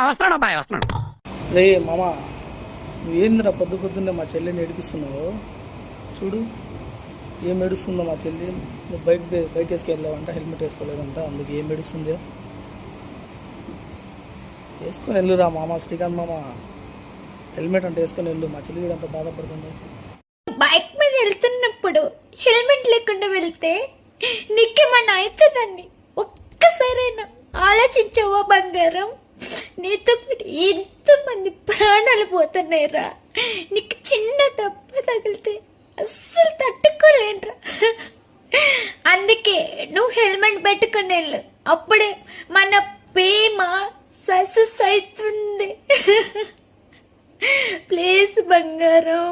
వస్తున్నాడు అబ్బాయి వస్తున్నాడు. రే మామ, నువ్వేంద్రా పొద్దు పొద్దున్నే మా చెల్లిని ఏడిపిస్తున్నావు? చూడు ఏం ఏడుస్తుందో మా చెల్లి. నువ్వు బైక్ వేసుకెళ్ళావంట, హెల్మెట్ వేసుకోలేదంట, అందుకు ఏం ఏడుస్తుంది? వేసుకొని వెళ్ళురా మామ, శ్రీకాంత్ మామ, హెల్మెట్ అంటే వేసుకొని వెళ్ళు. మా చెల్లి కూడా అంత బాధపడుతుంది. బైక్ మీద వెళ్తున్నప్పుడు హెల్మెట్ లేకుండా వెళ్తే నీకేమన్నా అవుతుందని ఒక్కసారైనా ఆలోచించావా బంగారం? నీతో పాటు ఎంతమంది ప్రాణాలు పోతున్నాయిరా. నీకు చిన్న దెబ్బ తగిలితే అస్సలు తట్టుకోలేనురా. అందుకే నువ్వు హెల్మెట్ పెట్టుకుని వెళ్ళు, అప్పుడే మన ప్రేమ సక్సెస్ అవుతుంది. ప్లీజ్ బంగారం.